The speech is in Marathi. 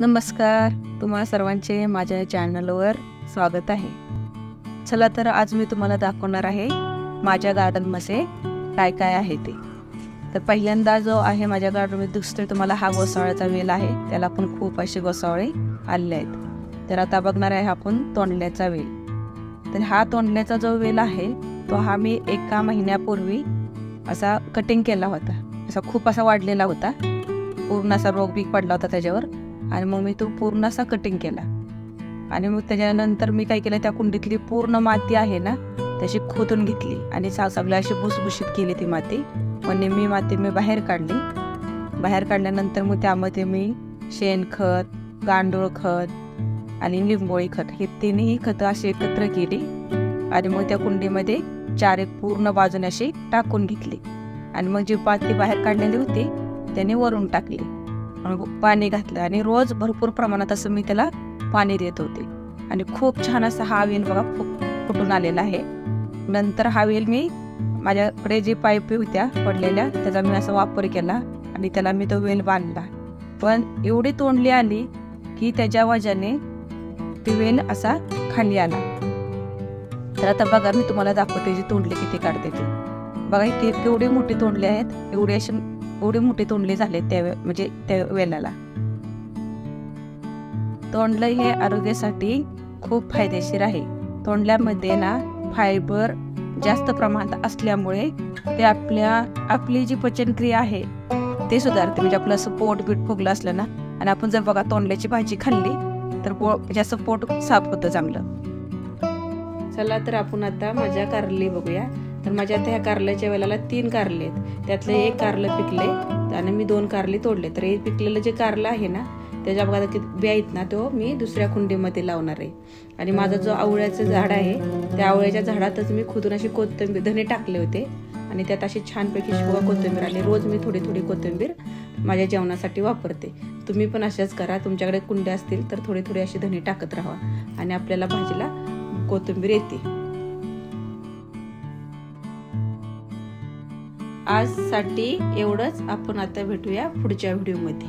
नमस्कार, तुम्हा सर्वांचे माझ्या चॅनलवर स्वागत आहे। चला तर आज मी तुम्हाला दाखवणार आहे माझ्या गार्डनमध्ये काय काय आहे ते। तर पहिल्यांदा जो आहे माझ्या गार्डनमध्ये दिसतोय तुम्हाला हा घोसाळ्याचा वेल आहे, त्याला पण खूप असे घोसाळे आले आहेत। तर आता बघणार आहे आपण तोंडल्याचा वेल। तर हा तोंडल्याचा जो वेल आहे तो हा मी एका महिन्यापूर्वी असा कटिंग केला होता। असा खूप असा वाढलेला होता, पूर्ण असा रोग बीक पडला होता त्याच्यावर, आणि मग मी तो पूर्ण असा कटिंग केला। आणि मग त्याच्यानंतर मी काय केलं, त्या कुंडीतली पूर्ण माती आहे ना त्याची खोदून घेतली आणि सगळी अशी भुसभुशीत केली ती माती। म्हणजे मी माती बाहेर काढली। बाहेर काढल्यानंतर मग त्यामध्ये मी शेणखत, गांडूळ खत आणि लिंबोळी खत हे तिन्ही खतं अशी एकत्र केली आणि मग त्या कुंडीमध्ये चार एक पूर्ण बाजूने अशी टाकून घेतली। आणि मग जी माती बाहेर काढलेली होती त्याने वरून टाकली, पाणी घातलं आणि रोज भरपूर प्रमाणात असं मी त्याला पाणी देत होते। आणि खूप छान असा हा वेल बघा फुटून आलेला आहे। नंतर हा वेल मी माझ्याकडे जे पाईप होत्या पडलेल्या त्याचा मी असा वापर केला आणि त्याला मी तो वेल बांधला। पण एवढी तोंडली आली की त्याच्या वजने ती वेल असा खाली आला। तर आता बघा मी तुम्हाला दाखवते जी तोंडली किती काढते ती। बघा इथे केवढी मोठी तोंडली आहेत, एवढे मोठे तोंडले झाले त्या वेलाला। तोंडलं हे आरोग्यासाठी खूप फायदेशीर आहे। तोंडल्यामध्ये ना फायबर जास्त प्रमाणात असल्यामुळे ते आपली जी पचनक्रिया आहे ते सुधारते। म्हणजे आपलं असं पोट बीट फुगलं असलं ना, आणि आपण जर बघा तोंडल्याची भाजी खाल्ली तर जास्त पोट साफ होतं चांगलं। चला तर आपण आता माझ्या कारली बघूया। तर माझ्या आता ह्या कारल्याच्या वेलाला 3 कारले आहेत, त्यातले एक कारलं पिकले आणि मी 2 कारले तोडले। तर हे पिकलेलं जे कारलं आहे ना त्याच्या बघा बिया आहेत ना, तो मी दुसऱ्या कुंडीमध्ये लावणार आहे। आणि माझा जो आवळ्याचं झाड आहे त्या आवळ्याच्या झाडातच मी खुदून अशी कोथिंबीर धने टाकले होते आणि त्यात अशी छानपैकी शिवा कोथिंबीर आली। रोज मी थोडी थोडी कोथिंबीर माझ्या जेवणासाठी वापरते। तुम्ही पण अशाच करा, तुमच्याकडे कुंड्या असतील तर थोडी थोडी अशी धने टाकत राहा आणि आपल्याला भाजीला कोथिंबीर येते। आजसाठी एवढंच, आपण आता भेटूया पुढच्या व्हिडिओमध्ये।